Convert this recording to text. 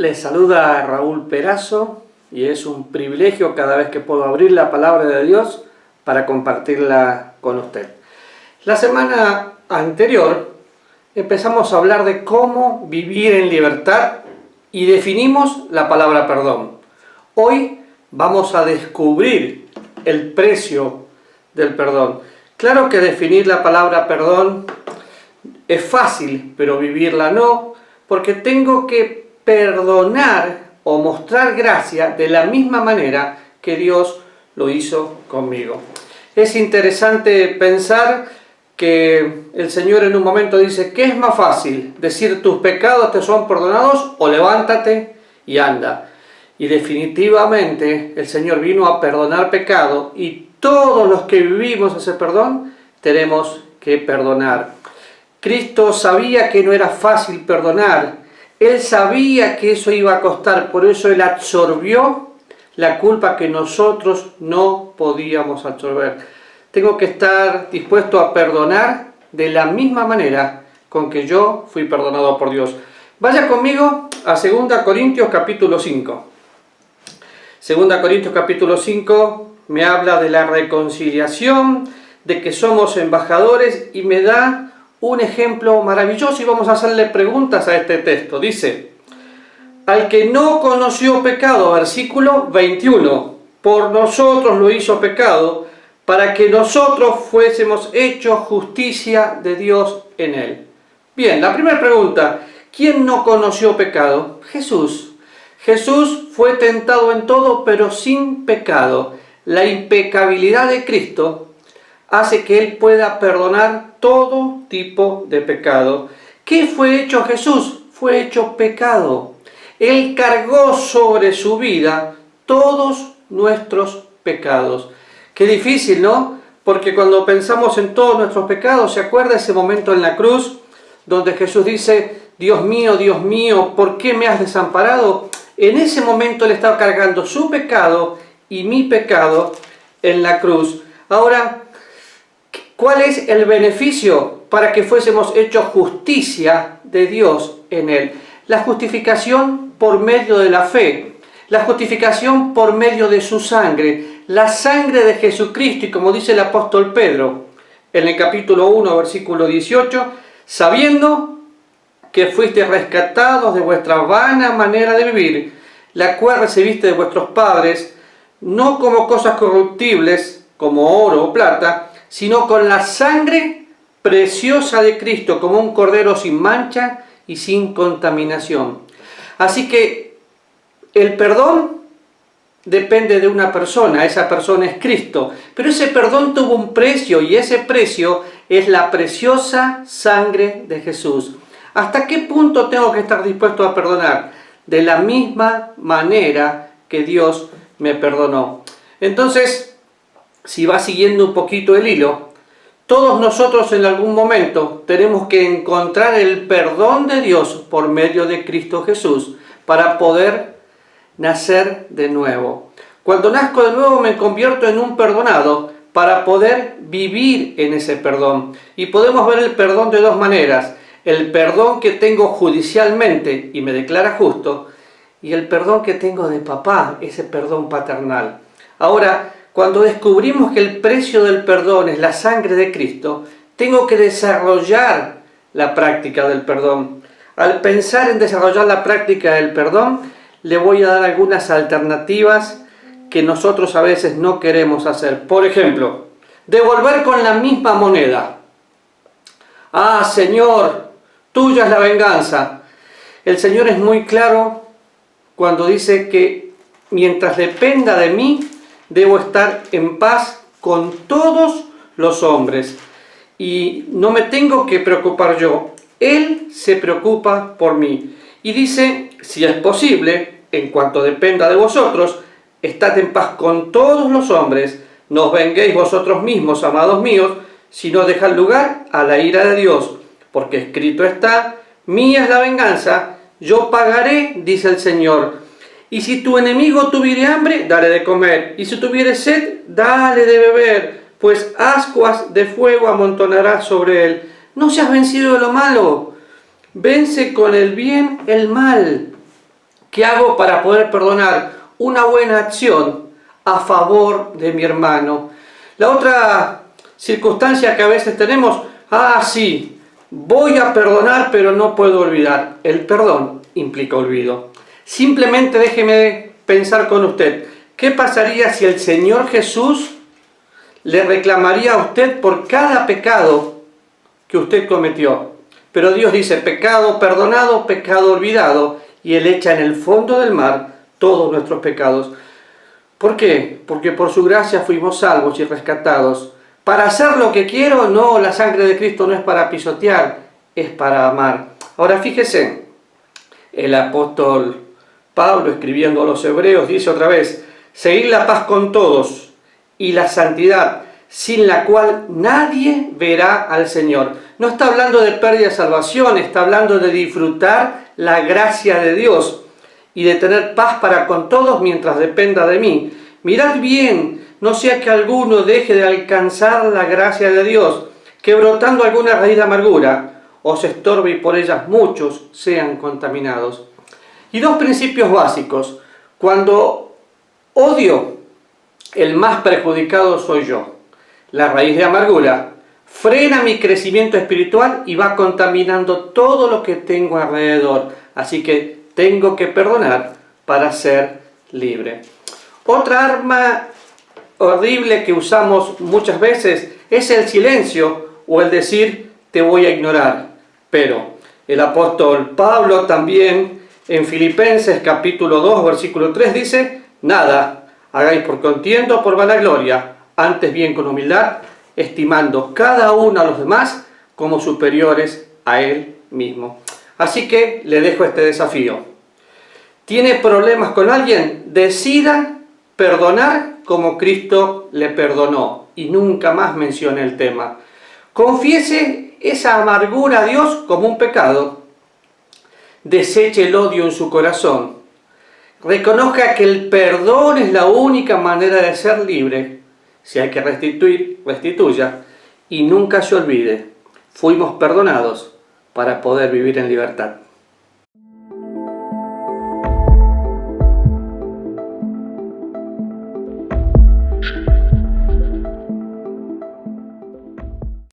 Les saluda Raúl Perazo y es un privilegio cada vez que puedo abrir la palabra de Dios para compartirla con usted. La semana anterior empezamos a hablar de cómo vivir en libertad y definimos la palabra perdón. Hoy vamos a descubrir el precio del perdón. Claro que definir la palabra perdón es fácil, pero vivirla no, porque tengo que perdonar o mostrar gracia de la misma manera que Dios lo hizo conmigo. Es interesante pensar que el Señor en un momento dice: ¿qué es más fácil? ¿Decir tus pecados te son perdonados o levántate y anda? Y definitivamente el Señor vino a perdonar pecado y todos los que vivimos ese perdón tenemos que perdonar. Cristo sabía que no era fácil perdonar. Él sabía que eso iba a costar, por eso Él absorbió la culpa que nosotros no podíamos absorber. Tengo que estar dispuesto a perdonar de la misma manera con que yo fui perdonado por Dios. Vaya conmigo a 2 Corintios capítulo 5. 2 Corintios capítulo 5 me habla de la reconciliación, de que somos embajadores y me da un ejemplo maravilloso y vamos a hacerle preguntas a este texto. Dice: al que no conoció pecado, versículo 21, por nosotros lo hizo pecado, para que nosotros fuésemos hechos justicia de Dios en él. Bien, la primera pregunta: ¿quién no conoció pecado? Jesús. Jesús fue tentado en todo, pero sin pecado. La impecabilidad de Cristo hace que Él pueda perdonar todo tipo de pecado. ¿Qué fue hecho Jesús? Fue hecho pecado. Él cargó sobre su vida todos nuestros pecados. Qué difícil, ¿no? Porque cuando pensamos en todos nuestros pecados, ¿se acuerda ese momento en la cruz donde Jesús dice: Dios mío, ¿por qué me has desamparado? En ese momento Él estaba cargando su pecado y mi pecado en la cruz. Ahora, ¿cuál es el beneficio para que fuésemos hechos justicia de Dios en Él? La justificación por medio de la fe, la justificación por medio de su sangre, la sangre de Jesucristo. Y como dice el apóstol Pedro en el capítulo 1, versículo 18, sabiendo que fuiste rescatados de vuestra vana manera de vivir, la cual recibiste de vuestros padres, no como cosas corruptibles, como oro o plata, sino con la sangre preciosa de Cristo, como un cordero sin mancha y sin contaminación. Así que el perdón depende de una persona, esa persona es Cristo, pero ese perdón tuvo un precio y ese precio es la preciosa sangre de Jesús. ¿Hasta qué punto tengo que estar dispuesto a perdonar? De la misma manera que Dios me perdonó. Entonces, si va siguiendo un poquito el hilo, todos nosotros en algún momento tenemos que encontrar el perdón de Dios por medio de Cristo Jesús para poder nacer de nuevo. Cuando nazco de nuevo me convierto en un perdonado para poder vivir en ese perdón. Y podemos ver el perdón de dos maneras: el perdón que tengo judicialmente y me declara justo, y el perdón que tengo de papá, ese perdón paternal. Ahora, cuando descubrimos que el precio del perdón es la sangre de Cristo, tengo que desarrollar la práctica del perdón. Al pensar en desarrollar la práctica del perdón, le voy a dar algunas alternativas que nosotros a veces no queremos hacer. Por ejemplo, devolver con la misma moneda. Ah, Señor, tuya es la venganza. El Señor es muy claro cuando dice que mientras dependa de mí, debo estar en paz con todos los hombres. Y no me tengo que preocupar yo. Él se preocupa por mí. Y dice: si es posible, en cuanto dependa de vosotros, estad en paz con todos los hombres. No os venguéis vosotros mismos, amados míos, sino dejad lugar a la ira de Dios. Porque escrito está: mía es la venganza, yo pagaré, dice el Señor. Y si tu enemigo tuviere hambre, dale de comer, y si tuviere sed, dale de beber, pues ascuas de fuego amontonarás sobre él. No seas vencido de lo malo, vence con el bien el mal. ¿Qué hago para poder perdonar? Una buena acción a favor de mi hermano. La otra circunstancia que a veces tenemos, sí, voy a perdonar pero no puedo olvidar. El perdón implica olvido. Simplemente déjeme pensar con usted, ¿qué pasaría si el Señor Jesús le reclamaría a usted por cada pecado que usted cometió? Pero Dios dice, pecado perdonado, pecado olvidado, y Él echa en el fondo del mar todos nuestros pecados. ¿Por qué? Porque por su gracia fuimos salvos y rescatados. ¿Para hacer lo que quiero? No, la sangre de Cristo no es para pisotear, es para amar. Ahora fíjese, el apóstol Pablo, escribiendo a los hebreos, dice otra vez, seguid la paz con todos y la santidad, sin la cual nadie verá al Señor. No está hablando de pérdida de salvación, está hablando de disfrutar la gracia de Dios y de tener paz para con todos mientras dependa de mí. Mirad bien, no sea que alguno deje de alcanzar la gracia de Dios, que brotando alguna raíz de amargura os estorbe y por ellas muchos sean contaminados. Y dos principios básicos. Cuando odio, el más perjudicado soy yo. La raíz de amargura frena mi crecimiento espiritual y va contaminando todo lo que tengo alrededor. Así que tengo que perdonar para ser libre. Otra arma horrible que usamos muchas veces es el silencio o el decir te voy a ignorar. Pero el apóstol Pablo también en Filipenses capítulo 2 versículo 3 dice, nada hagáis por contienda o por vanagloria, antes bien con humildad, estimando cada uno a los demás como superiores a él mismo. Así que le dejo este desafío. ¿Tiene problemas con alguien? Decida perdonar como Cristo le perdonó y nunca más mencione el tema. Confiese esa amargura a Dios como un pecado. Deseche el odio en su corazón. Reconozca que el perdón es la única manera de ser libre. Si hay que restituir, restituya. Y nunca se olvide, fuimos perdonados para poder vivir en libertad.